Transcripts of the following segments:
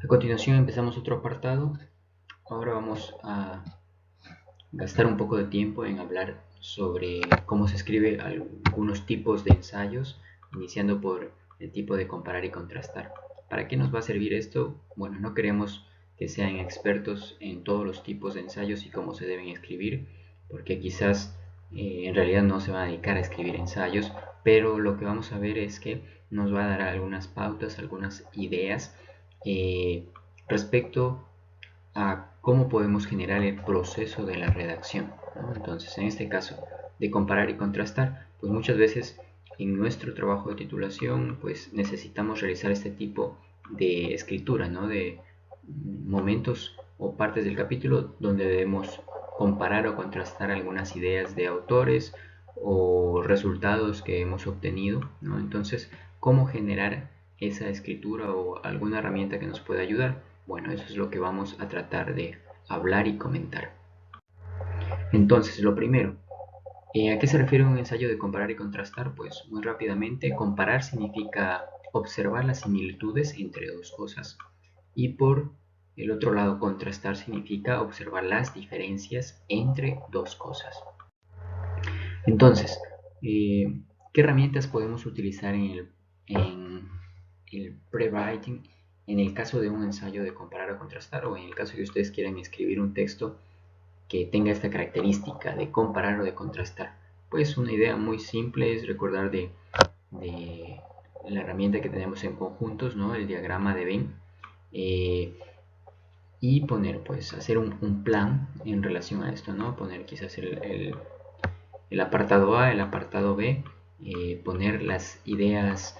A continuación empezamos otro apartado. Ahora vamos a gastar un poco de tiempo en hablar sobre cómo se escribe algunos tipos de ensayos, iniciando por el tipo de comparar y contrastar. ¿Para qué nos va a servir esto? Bueno, no queremos que sean expertos en todos los tipos de ensayos y cómo se deben escribir, porque quizás en realidad no se van a dedicar a escribir ensayos, pero lo que vamos a ver es que nos va a dar algunas pautas, algunas ideas eh, respecto a cómo podemos generar el proceso de la redacción, ¿no? Entonces, en este caso de comparar y contrastar, pues muchas veces en nuestro trabajo de titulación pues necesitamos realizar este tipo de escritura, ¿no? De momentos o partes del capítulo donde debemos comparar o contrastar algunas ideas de autores o resultados que hemos obtenido, ¿no? Entonces, ¿cómo generar esa escritura o alguna herramienta que nos pueda ayudar? Bueno, eso es lo que vamos a tratar de hablar y comentar. Entonces, lo primero, ¿a qué se refiere un ensayo de comparar y contrastar? Pues muy rápidamente, comparar significa observar las similitudes entre dos cosas y por el otro lado, contrastar significa observar las diferencias entre dos cosas. Entonces, ¿qué herramientas podemos utilizar en el pre-writing en el caso de un ensayo de comparar o contrastar, o en el caso que ustedes quieran escribir un texto que tenga esta característica de comparar o de contrastar? Pues una idea muy simple es recordar de la herramienta que tenemos en conjuntos, ¿no? El diagrama de Venn, y poner, pues, hacer un plan en relación a esto, ¿no? Poner quizás el apartado A, el apartado B, poner las ideas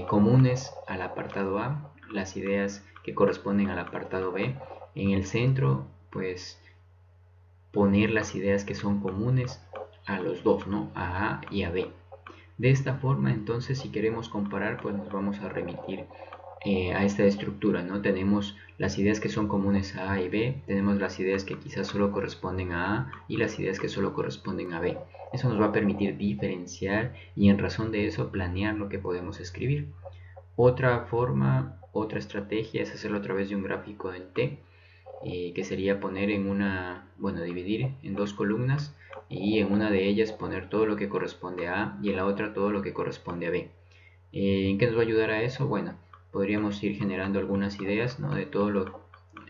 comunes al apartado A, las ideas que corresponden al apartado B. En el centro, pues poner las ideas que son comunes a los dos, ¿no? A A y a B. De esta forma, entonces, si queremos comparar, pues nos vamos a remitir a esta estructura, ¿no? Tenemos las ideas que son comunes a A y B, tenemos las ideas que quizás solo corresponden a A y las ideas que solo corresponden a B. Eso nos va a permitir diferenciar y en razón de eso planear lo que podemos escribir. Otra forma, otra estrategia es hacerlo a través de un gráfico en T, que sería poner en dividir en dos columnas y en una de ellas poner todo lo que corresponde a A y en la otra todo lo que corresponde a B. ¿En qué nos va a ayudar a eso? Bueno, podríamos ir generando algunas ideas, ¿no? De todo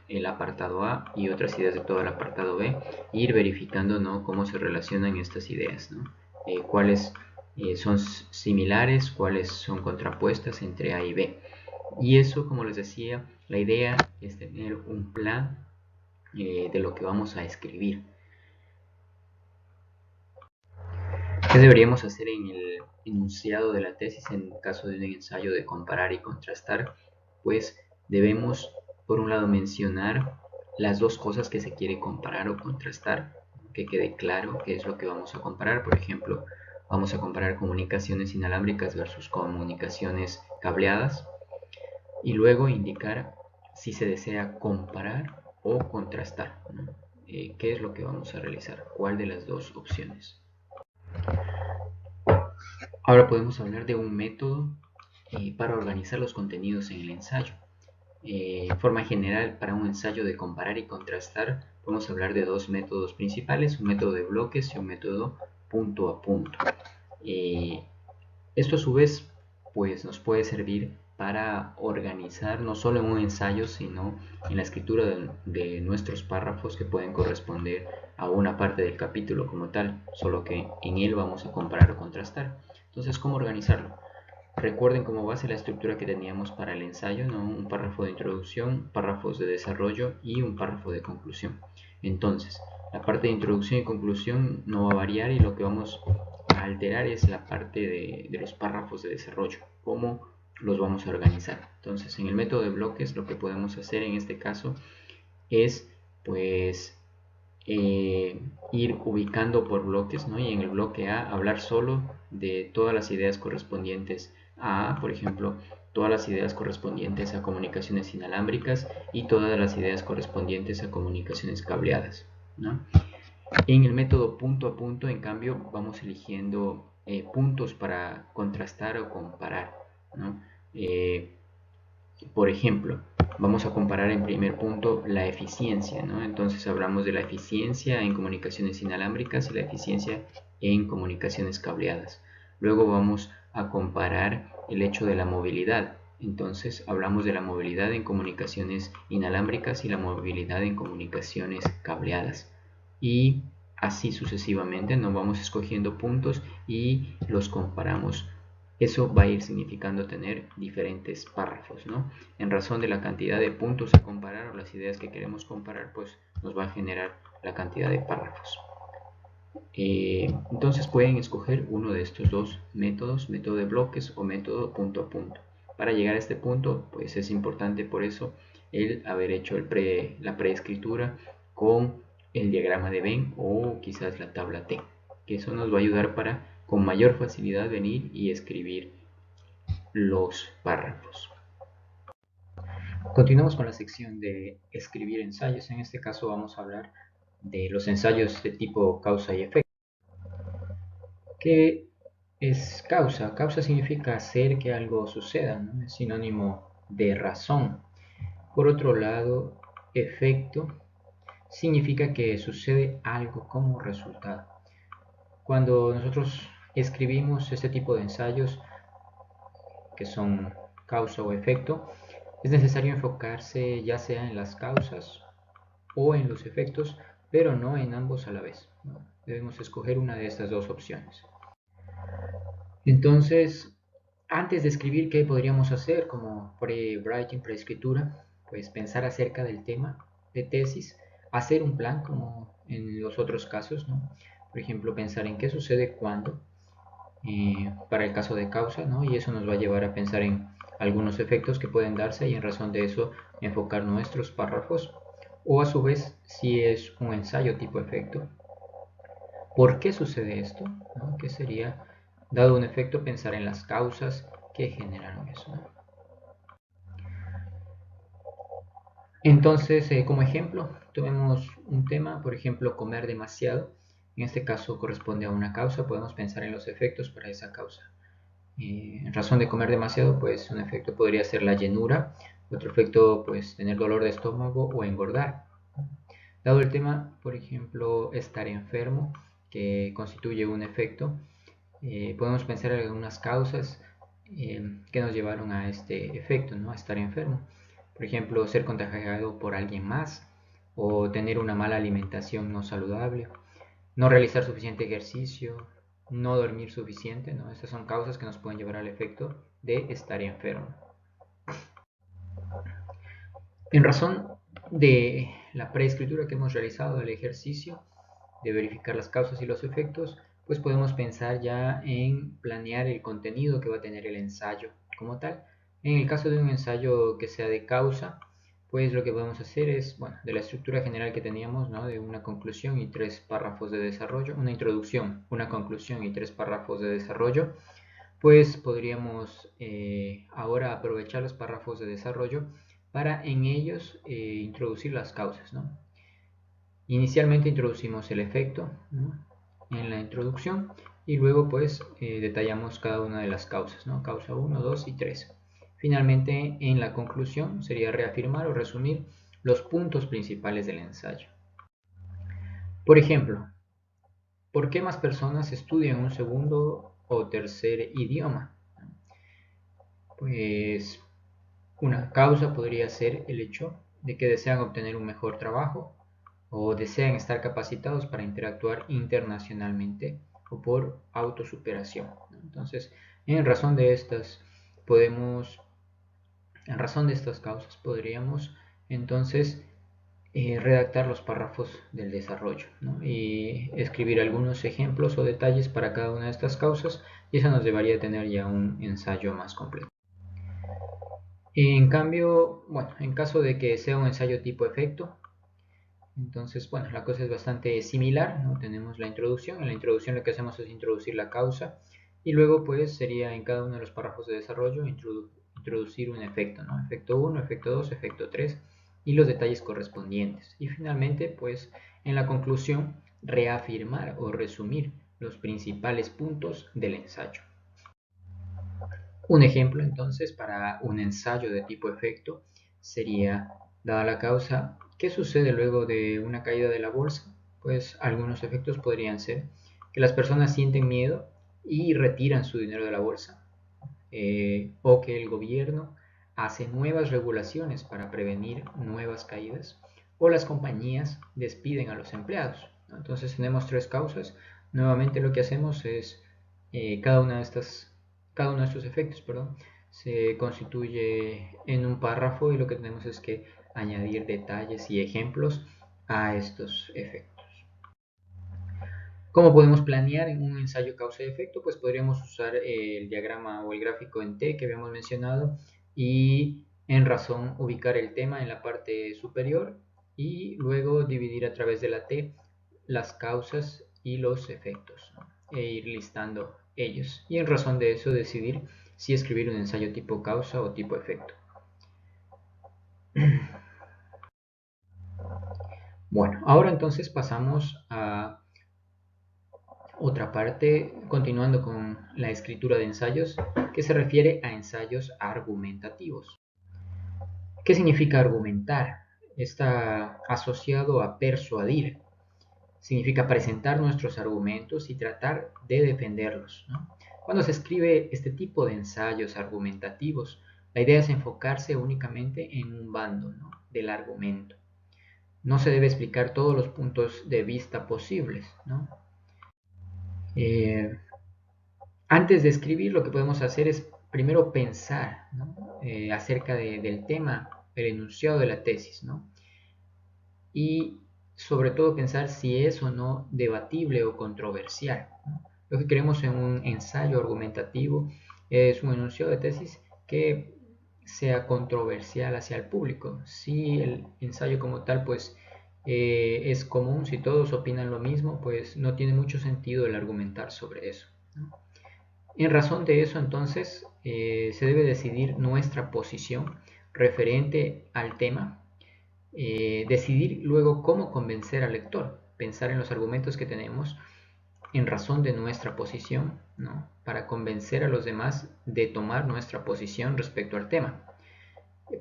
el apartado A y otras ideas de todo el apartado B, e ir verificando, ¿no? Cómo se relacionan estas ideas, ¿no? Cuáles son similares, cuáles son contrapuestas entre A y B. Y eso, como les decía, la idea es tener un plan de lo que vamos a escribir. ¿Qué deberíamos hacer en el enunciado de la tesis en caso de un ensayo de comparar y contrastar? Pues debemos, por un lado, mencionar las dos cosas que se quiere comparar o contrastar, que quede claro qué es lo que vamos a comparar. Por ejemplo, vamos a comparar comunicaciones inalámbricas versus comunicaciones cableadas, y luego indicar si se desea comparar o contrastar, ¿no? ¿Qué es lo que vamos a realizar? ¿Cuál de las dos opciones? Ahora podemos hablar de un método para organizar los contenidos en el ensayo. En forma general, para un ensayo de comparar y contrastar, podemos hablar de dos métodos principales, un método de bloques y un método punto a punto. Esto a su vez pues, nos puede servir para organizar no solo en un ensayo, sino en la escritura de nuestros párrafos que pueden corresponder a una parte del capítulo como tal, solo que en él vamos a comparar o contrastar. Entonces, ¿cómo organizarlo? Recuerden como base la estructura que teníamos para el ensayo, ¿no? Un párrafo de introducción, párrafos de desarrollo y un párrafo de conclusión. Entonces, la parte de introducción y conclusión no va a variar y lo que vamos a alterar es la parte de los párrafos de desarrollo, cómo los vamos a organizar. Entonces, en el método de bloques lo que podemos hacer en este caso es pues ir ubicando por bloques, ¿no? Y en el bloque A hablar solo de todas las ideas correspondientes a, por ejemplo, todas las ideas correspondientes a comunicaciones inalámbricas y todas las ideas correspondientes a comunicaciones cableadas, ¿no? En el método punto a punto, en cambio, vamos eligiendo puntos para contrastar o comparar, ¿no? Por ejemplo, vamos a comparar en primer punto la eficiencia, ¿no? Entonces hablamos de la eficiencia en comunicaciones inalámbricas y la eficiencia en comunicaciones cableadas. Luego vamos a comparar el hecho de la movilidad. Entonces hablamos de la movilidad en comunicaciones inalámbricas y la movilidad en comunicaciones cableadas. Y así sucesivamente, nos vamos escogiendo puntos y los comparamos. Eso va a ir significando tener diferentes párrafos, ¿no? En razón de la cantidad de puntos a comparar o las ideas que queremos comparar, pues nos va a generar la cantidad de párrafos. Entonces pueden escoger uno de estos dos métodos, método de bloques o método punto a punto. Para llegar a este punto, pues es importante por eso el haber hecho la preescritura con el diagrama de Venn o quizás la tabla T, que eso nos va a ayudar para con mayor facilidad venir y escribir los párrafos. Continuamos con la sección de escribir ensayos. En este caso vamos a hablar de los ensayos de tipo causa y efecto. ¿Qué es causa? Causa significa hacer que algo suceda, ¿no? Es sinónimo de razón. Por otro lado, efecto significa que sucede algo como resultado. Cuando nosotros escribimos este tipo de ensayos, que son causa o efecto, es necesario enfocarse ya sea en las causas o en los efectos, pero no en ambos a la vez, ¿no? Debemos escoger una de estas dos opciones. Entonces, antes de escribir, ¿qué podríamos hacer como pre-writing, preescritura? Pues pensar acerca del tema de tesis, hacer un plan como en los otros casos, ¿no? Por ejemplo, pensar en qué sucede cuándo, para el caso de causa, ¿no? Y eso nos va a llevar a pensar en algunos efectos que pueden darse y en razón de eso enfocar nuestros párrafos. O a su vez, si es un ensayo tipo efecto, ¿por qué sucede esto? ¿No? ¿Qué sería, dado un efecto, pensar en las causas que generaron eso? ¿No? Entonces, como ejemplo, tomemos un tema, por ejemplo, comer demasiado. En este caso corresponde a una causa, podemos pensar en los efectos para esa causa. En razón de comer demasiado, pues un efecto podría ser la llenura, otro efecto, pues tener dolor de estómago o engordar. Dado el tema, por ejemplo, estar enfermo, que constituye un efecto, podemos pensar en algunas causas que nos llevaron a este efecto, ¿no? A estar enfermo. Por ejemplo, ser contagiado por alguien más o tener una mala alimentación no saludable, no realizar suficiente ejercicio, no dormir suficiente, ¿no? Estas son causas que nos pueden llevar al efecto de estar enfermo. En razón de la preescritura que hemos realizado del ejercicio, de verificar las causas y los efectos, pues podemos pensar ya en planear el contenido que va a tener el ensayo como tal. En el caso de un ensayo que sea de causa, pues lo que podemos hacer es, bueno, de la estructura general que teníamos, ¿no? De una conclusión y 3 párrafos de desarrollo, una introducción, una conclusión y 3 párrafos de desarrollo, pues podríamos ahora aprovechar los párrafos de desarrollo para en ellos introducir las causas, ¿no? Inicialmente introducimos el efecto, ¿no? En la introducción y luego pues detallamos cada una de las causas, ¿no? Causa 1, 2 y 3. Finalmente en la conclusión sería reafirmar o resumir los puntos principales del ensayo. Por ejemplo, ¿por qué más personas estudian un segundo o tercer idioma? Pues una causa podría ser el hecho de que desean obtener un mejor trabajo o desean estar capacitados para interactuar internacionalmente o por autosuperación, ¿no? Entonces, en razón de estas en razón de estas causas podríamos entonces redactar los párrafos del desarrollo, ¿no? Y escribir algunos ejemplos o detalles para cada una de estas causas y eso nos llevaría a tener ya un ensayo más completo. En cambio, bueno, en caso de que sea un ensayo tipo efecto, entonces, bueno, la cosa es bastante similar, ¿no? Tenemos la introducción, en la introducción lo que hacemos es introducir la causa y luego pues sería en cada uno de los párrafos de desarrollo introducir un efecto, ¿no? Efecto 1, efecto 2, efecto 3 y los detalles correspondientes. Y finalmente pues en la conclusión reafirmar o resumir los principales puntos del ensayo. Un ejemplo entonces para un ensayo de tipo efecto sería, dada la causa, ¿qué sucede luego de una caída de la bolsa? Pues algunos efectos podrían ser que las personas sienten miedo y retiran su dinero de la bolsa, o que el gobierno hace nuevas regulaciones para prevenir nuevas caídas, o las compañías despiden a los empleados, ¿no? Entonces tenemos tres causas. Nuevamente lo que hacemos es cada uno de estos efectos, perdón, se constituye en un párrafo y lo que tenemos es que añadir detalles y ejemplos a estos efectos. ¿Cómo podemos planear en un ensayo causa y efecto? Pues podríamos usar el diagrama o el gráfico en T que habíamos mencionado y en razón ubicar el tema en la parte superior y luego dividir a través de la T las causas y los efectos, ¿no? E ir listando ellos y en razón de eso decidir si escribir un ensayo tipo causa o tipo efecto. Bueno, ahora entonces pasamos a otra parte, continuando con la escritura de ensayos, que se refiere a ensayos argumentativos. ¿Qué significa argumentar? Está asociado a persuadir. Significa presentar nuestros argumentos y tratar de defenderlos, ¿no? Cuando se escribe este tipo de ensayos argumentativos, la idea es enfocarse únicamente en un bando, ¿no?, del argumento. No se debe explicar todos los puntos de vista posibles, ¿no? Eh, Antes de escribir, lo que podemos hacer es primero pensar, ¿no?, acerca del tema, el enunciado de la tesis, ¿no? Y sobre todo pensar si es o no debatible o controversial, ¿no? Lo que queremos en un ensayo argumentativo es un enunciado de tesis que sea controversial hacia el público. Si el ensayo como tal pues es común, si todos opinan lo mismo, pues no tiene mucho sentido el argumentar sobre eso, ¿no? En razón de eso, entonces, se debe decidir nuestra posición referente al tema, decidir luego cómo convencer al lector, pensar en los argumentos que tenemos en razón de nuestra posición, ¿no?, para convencer a los demás de tomar nuestra posición respecto al tema.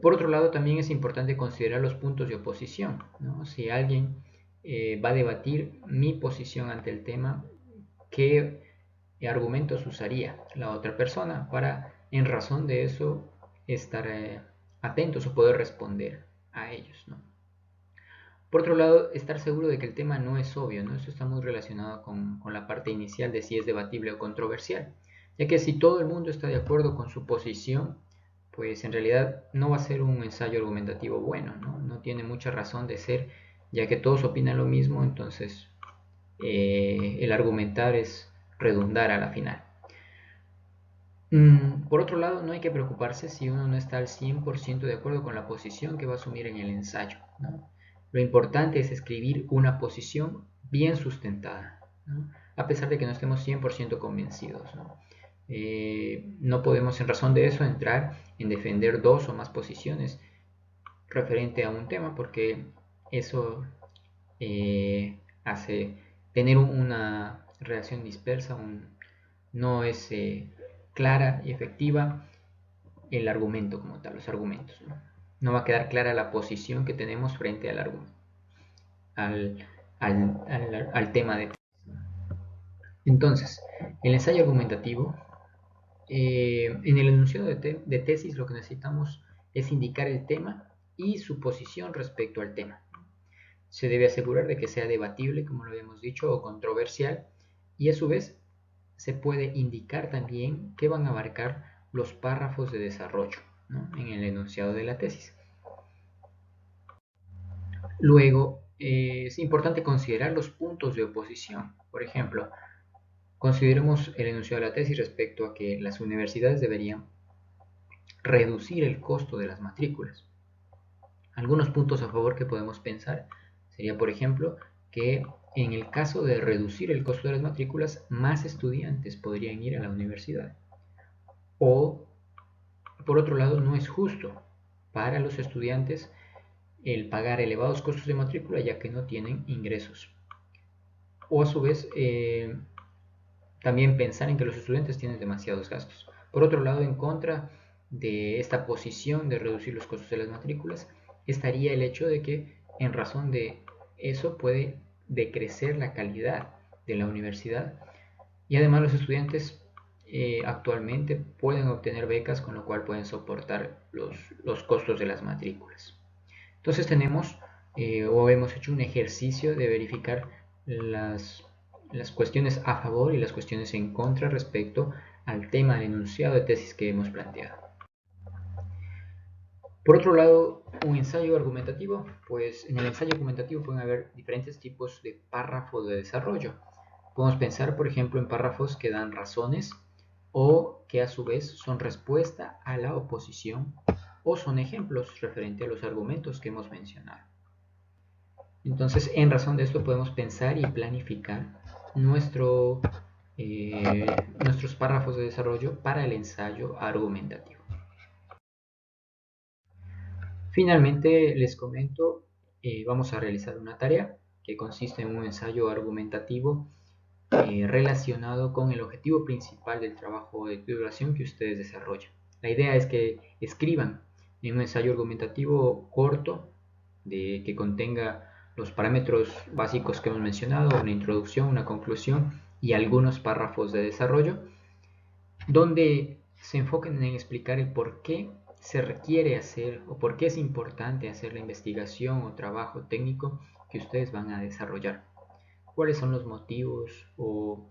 Por otro lado, también es importante considerar los puntos de oposición, ¿no? Si alguien va a debatir mi posición ante el tema, ¿qué argumentos usaría la otra persona para, en razón de eso, estar atentos o poder responder a ellos, ¿no? Por otro lado, estar seguro de que el tema no es obvio, ¿no? Esto está muy relacionado con la parte inicial de si es debatible o controversial, ya que si todo el mundo está de acuerdo con su posición, pues en realidad no va a ser un ensayo argumentativo bueno, ¿no? No tiene mucha razón de ser, ya que todos opinan lo mismo, entonces el argumentar es redundar a la final. Por otro lado, no hay que preocuparse si uno no está al 100% de acuerdo con la posición que va a asumir en el ensayo, ¿no? Lo importante es escribir una posición bien sustentada, ¿no?, a pesar de que no estemos 100% convencidos, ¿no? No podemos, en razón de eso, entrar en defender dos o más posiciones referente a un tema, porque eso hace tener una reacción dispersa, no es clara y efectiva el argumento como tal, los argumentos, ¿no? No va a quedar clara la posición que tenemos frente al argumento, al tema de tesis. Entonces, el ensayo argumentativo, en el enunciado de tesis lo que necesitamos es indicar el tema y su posición respecto al tema. Se debe asegurar de que sea debatible, como lo habíamos dicho, o controversial, y a su vez se puede indicar también qué van a abarcar los párrafos de desarrollo, ¿no?, en el enunciado de la tesis. Luego, es importante considerar los puntos de oposición. Por ejemplo, consideremos el enunciado de la tesis respecto a que las universidades deberían reducir el costo de las matrículas. Algunos puntos a favor que podemos pensar sería, por ejemplo, que en el caso de reducir el costo de las matrículas, más estudiantes podrían ir a la universidad. O, por otro lado, no es justo para los estudiantes el pagar elevados costos de matrícula ya que no tienen ingresos. O a su vez, también pensar en que los estudiantes tienen demasiados gastos. Por otro lado, en contra, de esta posición de reducir los costos de las matrículas estaría el hecho de que en razón de eso puede decrecer la calidad de la universidad y además los estudiantes actualmente pueden obtener becas con lo cual pueden soportar los costos de las matrículas. Entonces tenemos o hemos hecho un ejercicio de verificar las cuestiones a favor y las cuestiones en contra respecto al tema del enunciado de tesis que hemos planteado. Por otro lado, un ensayo argumentativo, pues en el ensayo argumentativo pueden haber diferentes tipos de párrafos de desarrollo. Podemos pensar, por ejemplo, en párrafos que dan razones o que a su vez son respuesta a la oposición o son ejemplos referente a los argumentos que hemos mencionado. Entonces, en razón de esto podemos pensar y planificar nuestros párrafos de desarrollo para el ensayo argumentativo. Finalmente, les comento, vamos a realizar una tarea que consiste en un ensayo argumentativo relacionado con el objetivo principal del trabajo de divulgación que ustedes desarrollan. La idea es que escriban en un ensayo argumentativo corto que contenga los parámetros básicos que hemos mencionado, una introducción, una conclusión y algunos párrafos de desarrollo, donde se enfoquen en explicar el por qué se requiere hacer o por qué es importante hacer la investigación o trabajo técnico que ustedes van a desarrollar. ¿Cuáles son los motivos o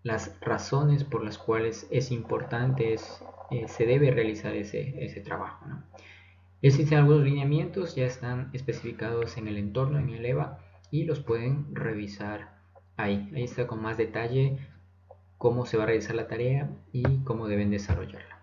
las razones por las cuales es importante, se debe realizar ese trabajo, ¿no? Existen algunos lineamientos, ya están especificados en el entorno, en el EVA, y los pueden revisar ahí. Ahí está con más detalle cómo se va a realizar la tarea y cómo deben desarrollarla.